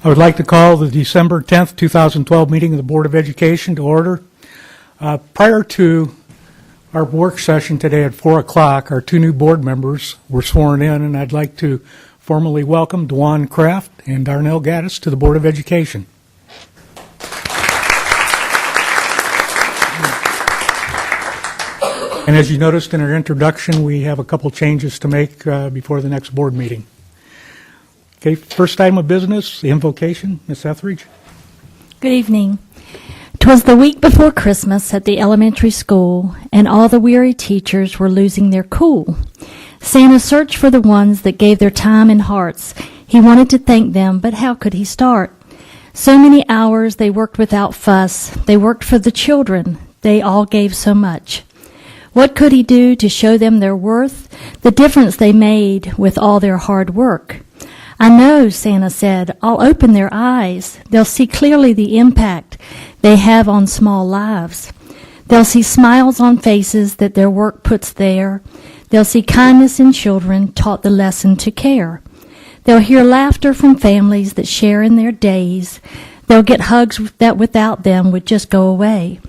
I would like to call the December 10th, 2012 meeting of the Board of Education to order. Prior to our work session today at 4 o'clock, our two new board members were sworn in, and I'd like to formally welcome Dwan Kraft and Darnell Gaddis to the Board of Education. And as you noticed in our introduction, we have a couple changes to make before the next board meeting. Okay, first item of business, the invocation. Ms. Etheridge. Good evening. 'Twas the week before Christmas at the elementary school, and all the weary teachers were losing their cool. Santa searched for the ones that gave their time and hearts. He wanted to thank them, but how could he start? So many hours they worked without fuss. They worked for the children. They all gave so much. What could he do to show them their worth, the difference they made with all their hard work? I know, Santa said, I'll open their eyes. They'll see clearly the impact they have on small lives. They'll see smiles on faces that their work puts there. They'll see kindness in children taught the lesson to care. They'll hear laughter from families that share in their days. They'll get hugs that without them would just go away.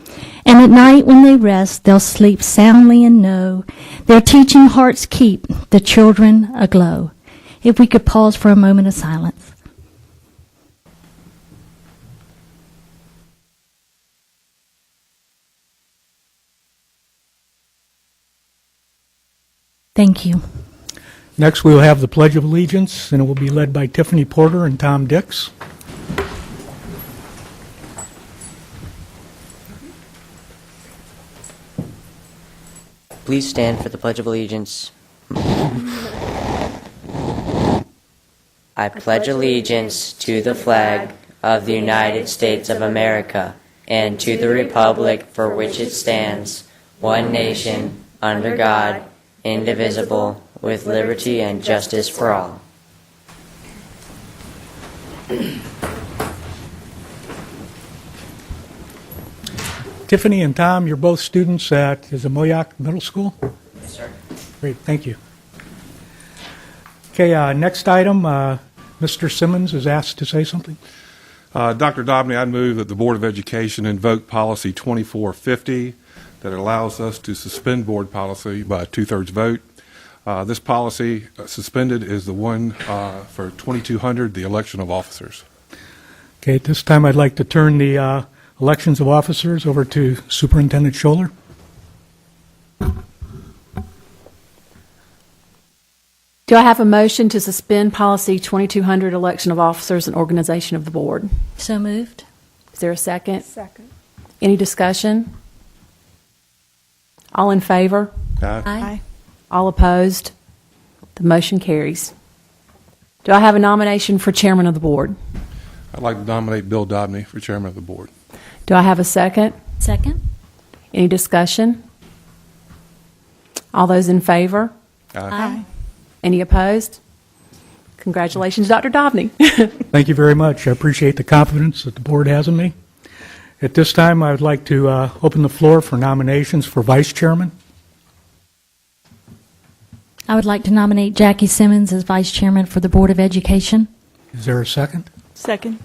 And at night when they rest, they'll sleep soundly and know their teaching hearts keep the children aglow. If we could pause for a moment of silence. Thank you. Next, we will have the Pledge of Allegiance, and it will be led by Tiffany Porter and Tom Dix. Please stand for the Pledge of Allegiance. I pledge allegiance to the flag of the United States of America and to the republic for which it stands, one nation, under God, indivisible, with liberty and justice for all. Tiffany and Tom, you're both students at Moyock Middle School? Yes, sir. Great, thank you. Okay, next item, Mr. Simmons is asked to say something. Dr. Dobney, I move that the Board of Education invoke Policy 2450 that allows us to suspend board policy by a two-thirds vote. This policy suspended is the one for 2200, the election of officers. Okay, at this time I'd like to turn the elections of officers over to Superintendent Scholler. Do I have a motion to suspend Policy 2200, election of officers and organization of the board? So moved. Is there a second? Second. Any discussion? All in favor? Aye. All opposed? The motion carries. Do I have a nomination for chairman of the board? I'd like to nominate Bill Dobney for chairman of the board. Do I have a second? Second. Any discussion? All those in favor? Aye. Any opposed? Congratulations, Dr. Dobney. Thank you very much. I appreciate the confidence that the board has in me. At this time, I would like to open the floor for nominations for vice chairman. I would like to nominate Jackie Simmons as vice chairman for the Board of Education. Is there a second? Second.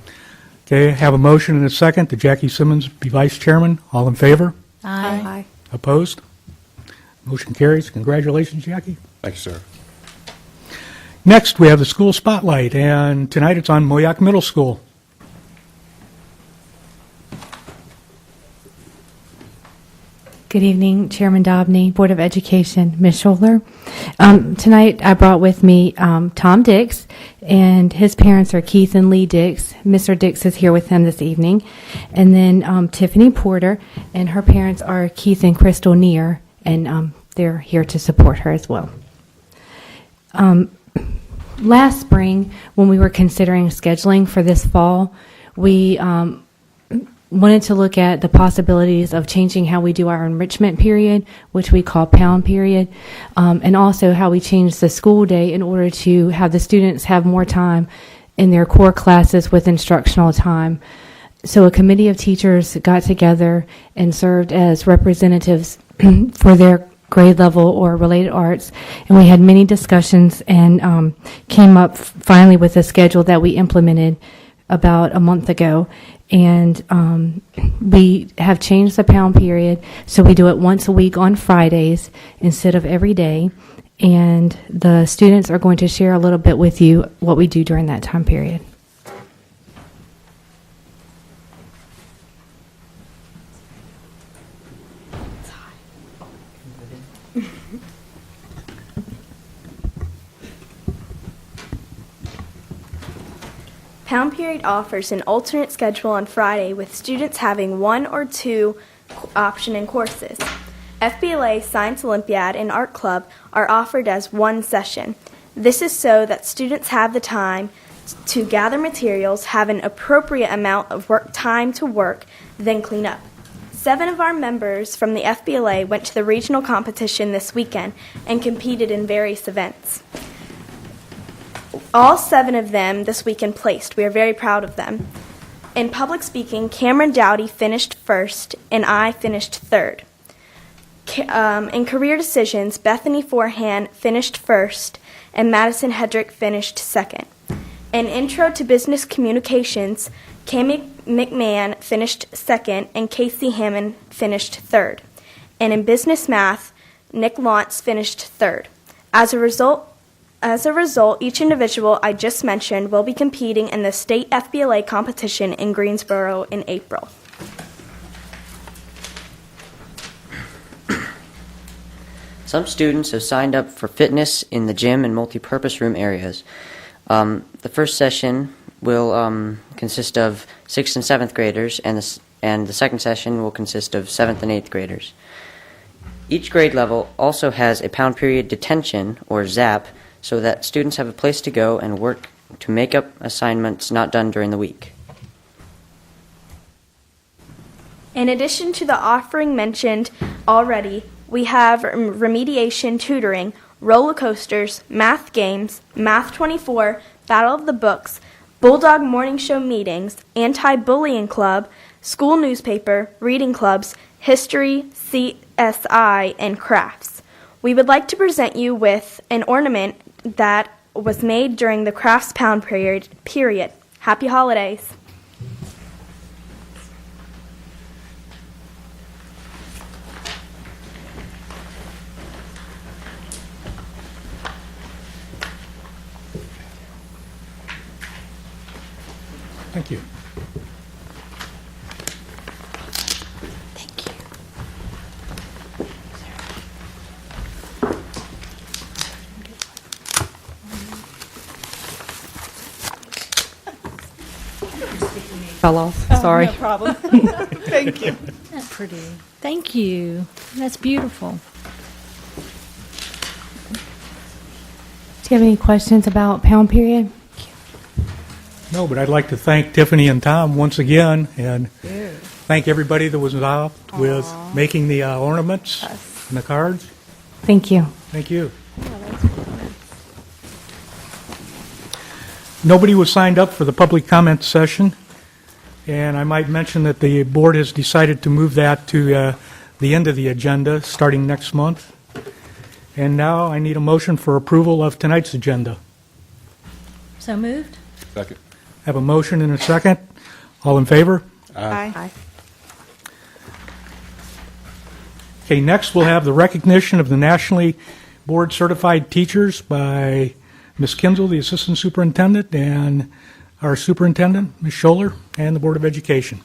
Okay, I have a motion and a second that Jackie Simmons be vice chairman. All in favor? Aye. Opposed? Motion carries. Congratulations, Jackie. Thank you, sir. Next, we have the school spotlight, and tonight it's on Moyock Middle School. Good evening, Chairman Dobney, Board of Education, Ms. Scholler. Tonight I brought with me Tom Dix, and his parents are Keith and Lee Dix. Mr. Dix is here with him this evening. And then Tiffany Porter, and her parents are Keith and Crystal Neer, and they're here to support her as well. Last spring, when we were considering scheduling for this fall, we wanted to look at the possibilities of changing how we do our enrichment period, which we call pound period, and also how we change the school day in order to have the students have more time in their core classes with instructional time. So a committee of teachers got together and served as representatives for their grade level or related arts, and we had many discussions and came up finally with a schedule that we implemented about a month ago, and we have changed the pound period, so we do it once a week on Fridays instead of every day, and the students are going to share a little bit with you what we do during that time period. Pound Period offers an alternate schedule on Friday with students having one or two option in courses. FBLA, Science Olympiad, and Art Club are offered as one session. This is so that students have the time to gather materials, have an appropriate amount of work time to work, then clean up. 7 of our members from the FBLA went to the regional competition this weekend and competed in various events. All 7 of them this weekend placed. We are very proud of them. In public speaking, Cameron Dowdy finished first, and I finished third. In career decisions, Bethany Forehand finished first, and Madison Hedrick finished second. In intro to business communications, Cami McMahon finished second, and Casey Hammond finished third. And in business math, Nick Lawrence finished third. As a result, each individual I just mentioned will be competing in the state FBLA competition in Greensboro in April. Some students have signed up for fitness in the gym and multipurpose room areas. The first session will consist of 6th and 7th graders, and the second session will consist of 7th and 8th graders. Each grade level also has a pound period detention, or ZAP, so that students have a place to go and work to make up assignments not done during the week. In addition to the offering mentioned already, we have remediation tutoring, roller coasters, math games, Math 24, Battle of the Books, Bulldog Morning Show meetings, anti-bullying club, school newspaper, reading clubs, history, CSI, and crafts. We would like to present you with an ornament that was made during the crafts pound period. Happy holidays. Thank you. Thank you. Fell off. Sorry. No problem. Thank you. That's pretty. Thank you. That's beautiful. Do you have any questions about pound period? No, but I'd like to thank Tiffany and Tom once again, and thank everybody that was involved with making the ornaments and the cards. Thank you. Thank you. Nobody was signed up for the public comment session, and I might mention that the board has decided to move that to the end of the agenda starting next month. And now I need a motion for approval of tonight's agenda. So moved? Second. Have a motion and a second. All in favor? Aye. Okay, next we'll have the recognition of the nationally board certified teachers by Ms. Kinzel, the assistant superintendent, and our superintendent, Ms. Scholler, and the Board of Education.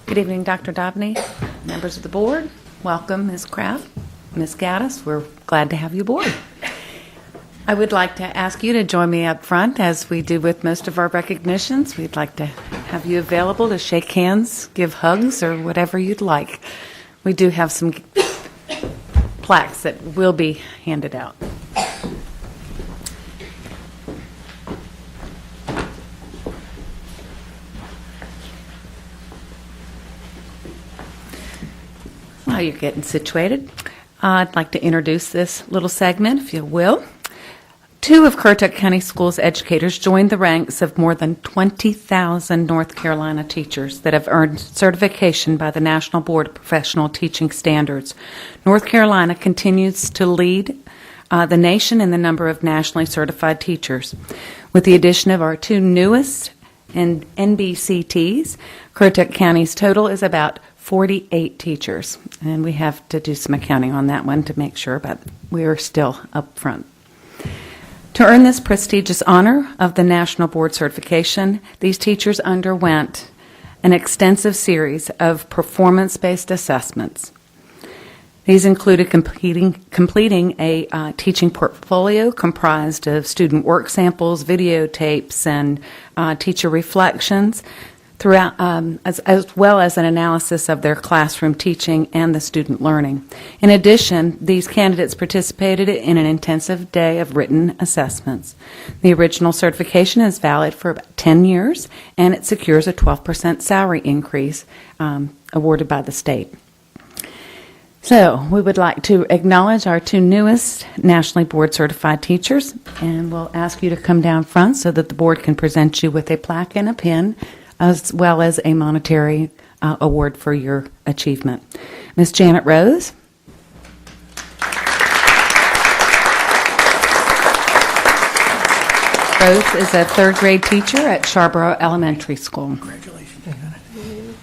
Good evening, Dr. Dobney, members of the board. Welcome, Ms. Kraft, Ms. Gaddis. We're glad to have you aboard. I would like to ask you to join me up front, as we do with most of our recognitions. We'd like to have you available to shake hands, give hugs, or whatever you'd like. We do have some plaques that will be handed out. While you're getting situated, I'd like to introduce this little segment, if you will. 2 of Currituck County Schools educators joined the ranks of more than 20,000 North Carolina teachers that have earned certification by the National Board of Professional Teaching Standards. North Carolina continues to lead the nation in the number of nationally certified teachers. With the addition of our two newest NBCTs, Currituck County's total is about 48 teachers. And we have to do some accounting on that one to make sure, but we are still up front. To earn this prestigious honor of the National Board Certification, these teachers underwent an extensive series of performance-based assessments. These included completing a teaching portfolio comprised of student work samples, videotapes, and teacher reflections, throughout, as well as an analysis of their classroom teaching and the student learning. In addition, these candidates participated in an intensive day of written assessments. The original certification is valid for about 10 years, and it secures a 12% salary increase awarded by the state. So we would like to acknowledge our two newest nationally board certified teachers, and we'll ask you to come down front so that the board can present you with a plaque and a pin, as well as a monetary award for your achievement. Ms. Janet Rose. Rose is a third grade teacher at Charborough Elementary School. Congratulations, Janet.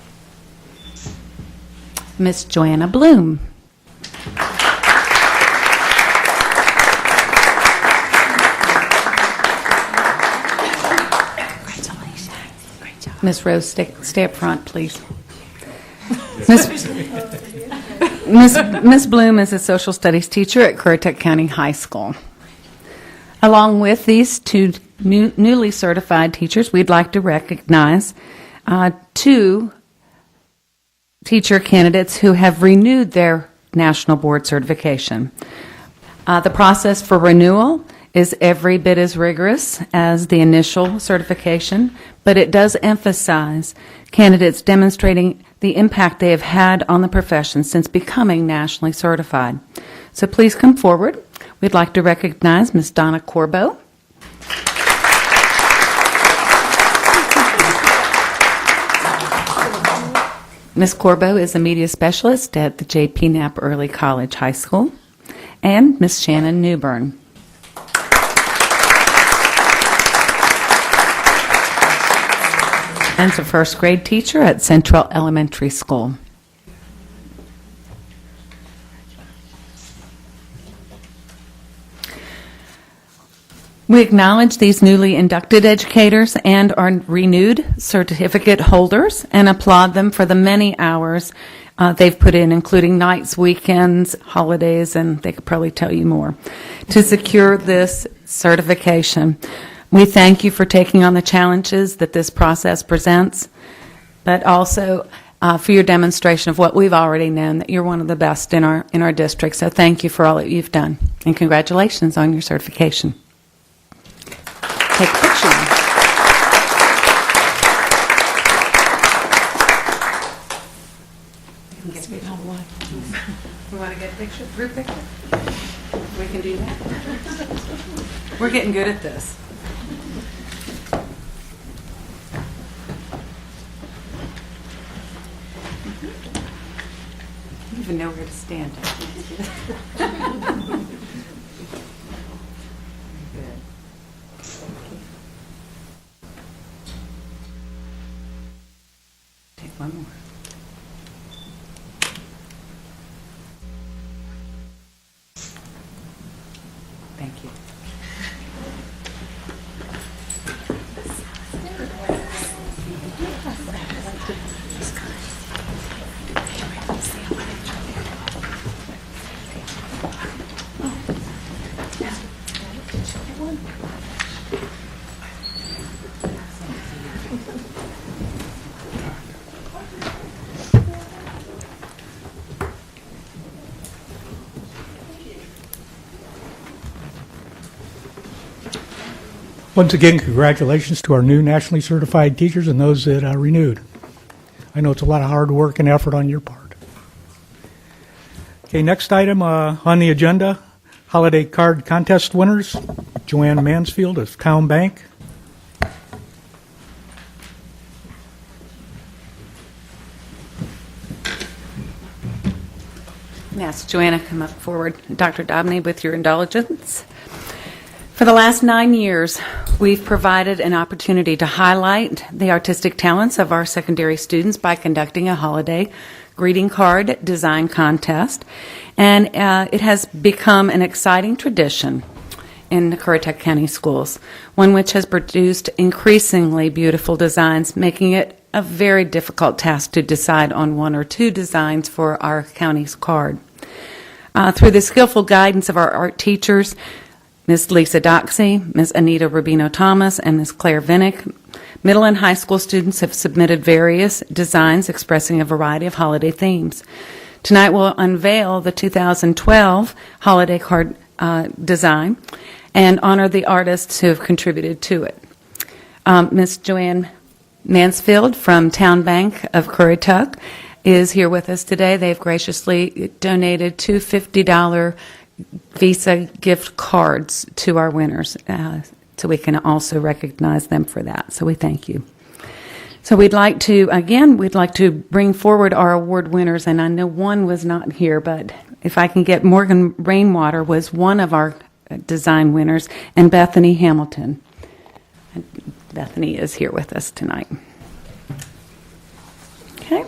Miss Joanna Bloom. Miss Rose, stay up front, please. Miss Bloom is a social studies teacher at Currituck County High School. Along with these two newly certified teachers, we'd like to recognize two teacher candidates who have renewed their national board certification. The process for renewal is every bit as rigorous as the initial certification, but it does emphasize candidates demonstrating the impact they have had on the profession since becoming nationally certified. So please come forward. We'd like to recognize Ms. Donna Corbo. Ms. Corbo is a media specialist at the J.P. Knapp Early College High School. And Ms. Shannon Newbern. And is a first grade teacher at Central Elementary School. We acknowledge these newly inducted educators and our renewed certificate holders and applaud them for the many hours they've put in, including nights, weekends, holidays, and they could probably tell you more, to secure this certification. We thank you for taking on the challenges that this process presents, but also for your demonstration of what we've already known, that you're one of the best in our district. So thank you for all that you've done, and congratulations on your certification. Take a picture. We want to get a picture, group picture? We can do that. We're getting good at this. You even know where to stand. Take one more. Thank you. Once again, congratulations to our new nationally certified teachers and those that renewed. I know it's a lot of hard work and effort on your part. Okay, next item on the agenda, holiday card contest winners. Joanne Mansfield of Town Bank. Ask Joanna to come up forward. Dr. Dobney, with your indulgence. For the last 9 years, we've provided an opportunity to highlight the artistic talents of our secondary students by conducting a holiday greeting card design contest. And it has become an exciting tradition in the Currituck County Schools, one which has produced increasingly beautiful designs, making it a very difficult task to decide on one or two designs for our county's card. Through the skillful guidance of our art teachers, Ms. Lisa Doxey, Ms. Anita Rubino-Thomas, and Ms. Claire Vinnick, middle and high school students have submitted various designs expressing a variety of holiday themes. Tonight we'll unveil the 2012 holiday card design and honor the artists who have contributed to it. Ms. Joanne Mansfield from Town Bank of Currituck is here with us today. They've graciously donated two $50 Visa gift cards to our winners, so we can also recognize them for that. So we thank you. So we'd like to bring forward our award winners, and I know one was not here, but if I can get Morgan Rainwater was one of our design winners, and Bethany Hamilton. And Bethany is here with us tonight. Okay.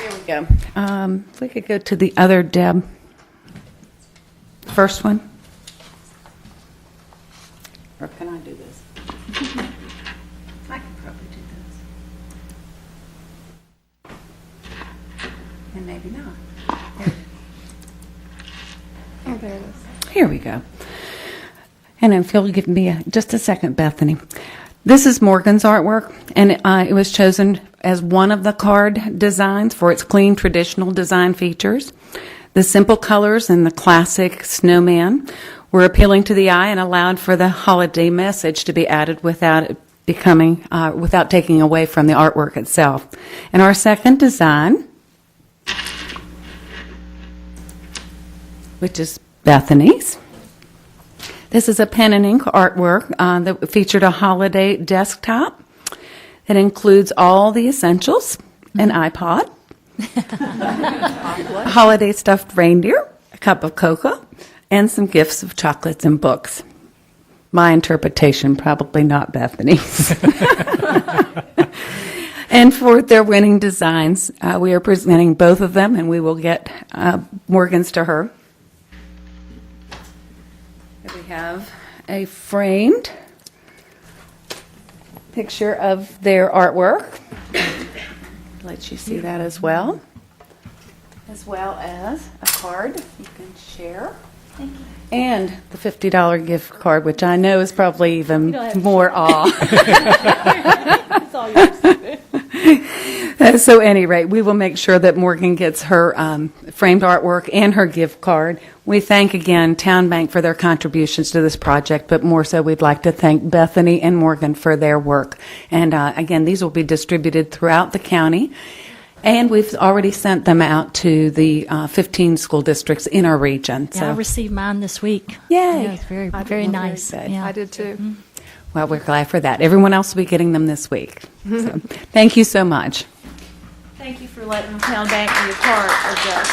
Here we go. If we could go to the other Deb. First one. Or can I do this? I can probably do this. And maybe not. Oh, there it is. Here we go. And if you'll give me just a second, Bethany. This is Morgan's artwork, and it was chosen as one of the card designs for its clean, traditional design features. The simple colors and the classic snowman were appealing to the eye and allowed for the holiday message to be added without taking away from the artwork itself. And our second design, which is Bethany's. This is a pen and ink artwork that featured a holiday desktop that includes all the essentials, an iPod, a holiday stuffed reindeer, a cup of cocoa, and some gifts of chocolates and books. My interpretation, probably not Bethany's. And for their winning designs, we are presenting both of them, and we will get Morgan's to her. Here we have a framed picture of their artwork. Let you see that as well as a card you can share. Thank you. And the $50 gift card, which I know is probably even more awe. It's all yours. So, at any rate, we will make sure that Morgan gets her framed artwork and her gift card. We thank again Town Bank for their contributions to this project, but more so, we'd like to thank Bethany and Morgan for their work. And again, these will be distributed throughout the county. And we've already sent them out to the 15 school districts in our region. Yeah, I received mine this week. Yay. Yeah, it's very, very nice. Very good. Yeah. I did too. Mm-hmm. Well, we're glad for that. Everyone else will be getting them this week. So, thank you so much. Thank you for letting the Town Bank be a part of this.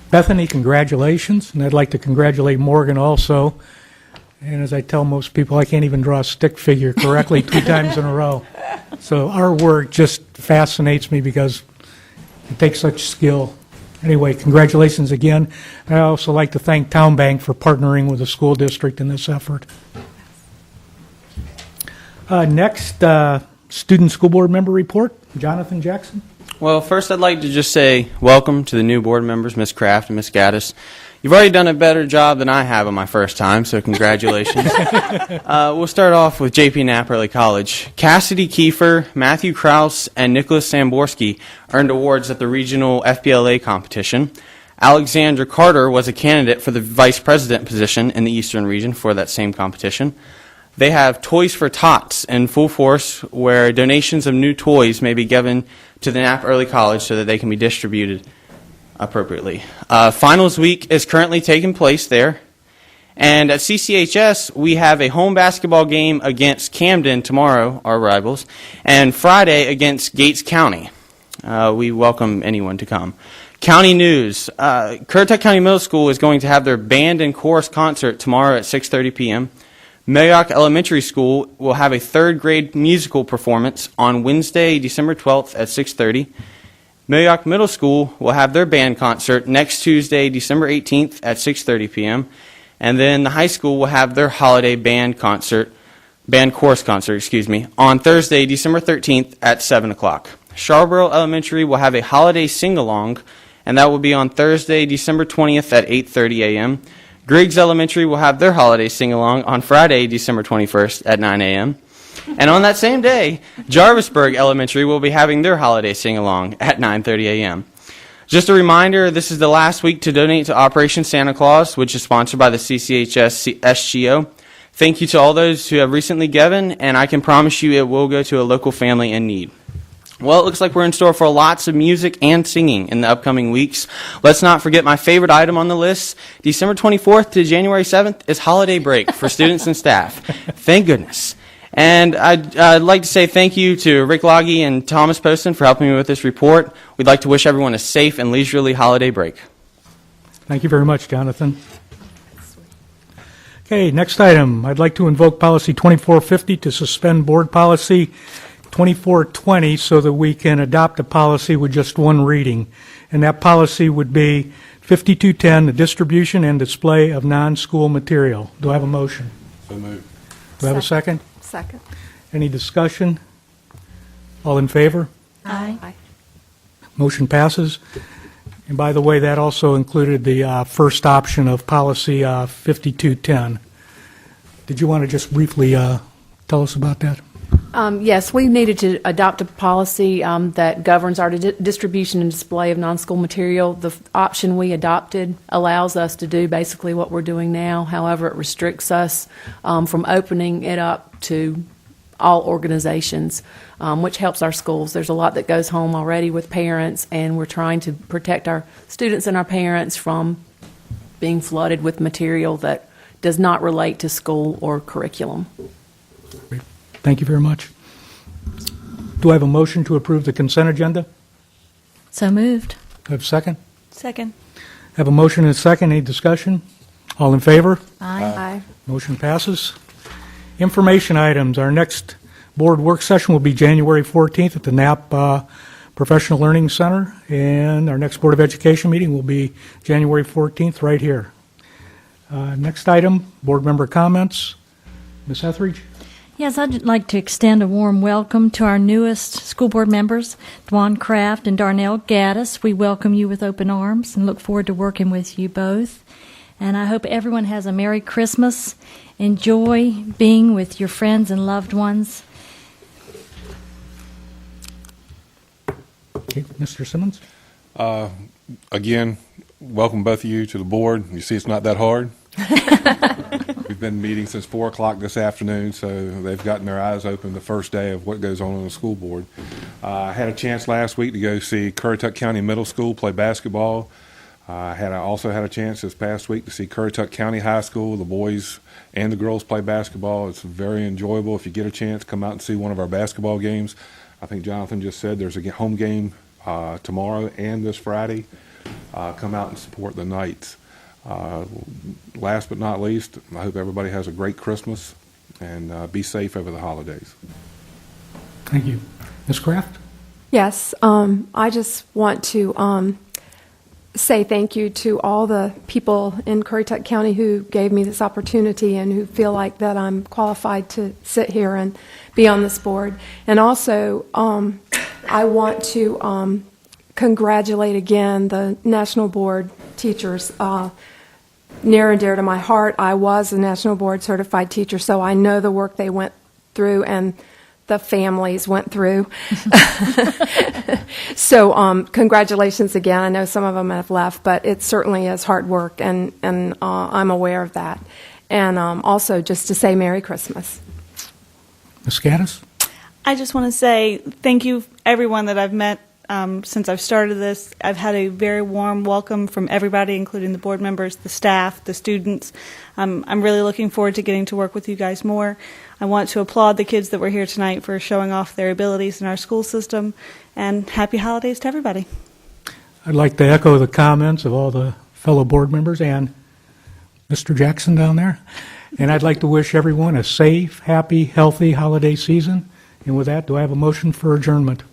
Bethany, congratulations, and I'd like to congratulate Morgan also. And as I tell most people, I can't even draw a stick figure correctly 2 times in a row. So our work just fascinates me because it takes such skill. Anyway, congratulations again. I also like to thank Town Bank for partnering with the school district in this effort. Next, student school board member report. Jonathan Jackson. Well, first I'd like to just say welcome to the new board members, Ms. Kraft and Ms. Gaddis. You've already done a better job than I have on my first time, so congratulations. We'll start off with J.P. Knapp Early College. Cassidy Kiefer, Matthew Krause, and Nicholas Samborski earned awards at the regional FBLA competition. Alexandra Carter was a candidate for the vice president position in the Eastern region for that same competition. They have Toys for Tots in full force, where donations of new toys may be given to the Knapp Early College so that they can be distributed appropriately. Finals week is currently taking place there, And at CCHS, we have a home basketball game against Camden tomorrow, our rivals, and Friday against Gates County. We welcome anyone to come. County news. Currituck County Middle School is going to have their band and chorus concert tomorrow at 6:30 p.m. Milliock Elementary School will have a third grade musical performance on Wednesday, December 12th at 6:30. Milliock Middle School will have their band concert next Tuesday, December 18th at 6:30 p.m. And then the high school will have their holiday band chorus concert, on Thursday, December 13th at 7 o'clock. Sharborough Elementary will have a holiday sing-along, and that will be on Thursday, December 20th at 8:30 a.m. Griggs Elementary will have their holiday sing-along on Friday, December 21st at 9 a.m. And on that same day, Jarvisburg Elementary will be having their holiday sing-along at 9:30 a.m. Just a reminder, this is the last week to donate to Operation Santa Claus, which is sponsored by the CCHS SGO. Thank you to all those who have recently given, and I can promise you it will go to a local family in need. Well, it looks like we're in store for lots of music and singing in the upcoming weeks. Let's not forget my favorite item on the list. December 24th to January 7th is holiday break for students and staff. Thank goodness. And I'd like to say thank you to Rick Loggy and Thomas Poston for helping me with this report. We'd like to wish everyone a safe and leisurely holiday break. Thank you very much, Jonathan. Okay, next item. I'd like to invoke Policy 2450 to suspend Board Policy 2420 so that we can adopt a policy with just one reading. And that policy would be 5210, the distribution and display of non-school material. Do I have a motion? So moved. Do I have a second? Second. Any discussion? All in favor? Aye. Motion passes. And by the way, that also included the first option of Policy 5210. Did you want to just briefly tell us about that? Yes, we needed to adopt a policy that governs our distribution and display of non-school material. The option we adopted allows us to do basically what we're doing now. However, it restricts us from opening it up to all organizations, which helps our schools. There's a lot that goes home already with parents, and we're trying to protect our students and our parents from being flooded with material that does not relate to school or curriculum. Great. Thank you very much. Do I have a motion to approve the consent agenda? So moved. Do I have a second? Second. I have a motion and a second. Any discussion? All in favor? Aye. Motion passes. Information items. Our next board work session will be January 14th at the Knapp Professional Learning Center, and our next Board of Education meeting will be January 14th right here. Next item, board member comments. Ms. Etheridge? Yes, I'd like to extend a warm welcome to our newest school board members, Dwan Kraft and Darnell Gaddis. We welcome you with open arms and look forward to working with you both. And I hope everyone has a Merry Christmas. Enjoy being with your friends and loved ones. Okay, Mr. Simmons? Again, welcome both of you to the board. You see, it's not that hard. We've been meeting since 4 o'clock this afternoon, so they've gotten their eyes open the first day of what goes on the school board. I had a chance last week to go see Currituck County Middle School play basketball. I also had a chance this past week to see Currituck County High School, the boys and the girls play basketball. It's very enjoyable. If you get a chance, come out and see one of our basketball games. I think Jonathan just said there's a home game tomorrow and this Friday. Come out and support the Knights. Last but not least, I hope everybody has a great Christmas and be safe over the holidays. Thank you. Ms. Kraft? Yes, I just want to say thank you to all the people in Currituck County who gave me this opportunity and who feel like that I'm qualified to sit here and be on this board. And also, I want to congratulate again the National Board teachers. Near and dear to my heart, I was a National Board certified teacher, so I know the work they went through and the families went through. So congratulations again. I know some of them have left, but it certainly is hard work, and I'm aware of that. And also just to say Merry Christmas. Ms. Gaddis? I just want to say thank you, everyone that I've met since I've started this. I've had a very warm welcome from everybody, including the board members, the staff, the students. I'm really looking forward to getting to work with you guys more. I want to applaud the kids that were here tonight for showing off their abilities in our school system, and happy holidays to everybody. I'd like to echo the comments of all the fellow board members and Mr. Jackson down there. And I'd like to wish everyone a safe, happy, healthy holiday season. And with that, do I have a motion for adjournment?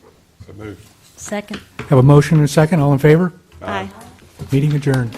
So moved. Second. Have a motion and a second. All in favor? Aye. Meeting adjourned.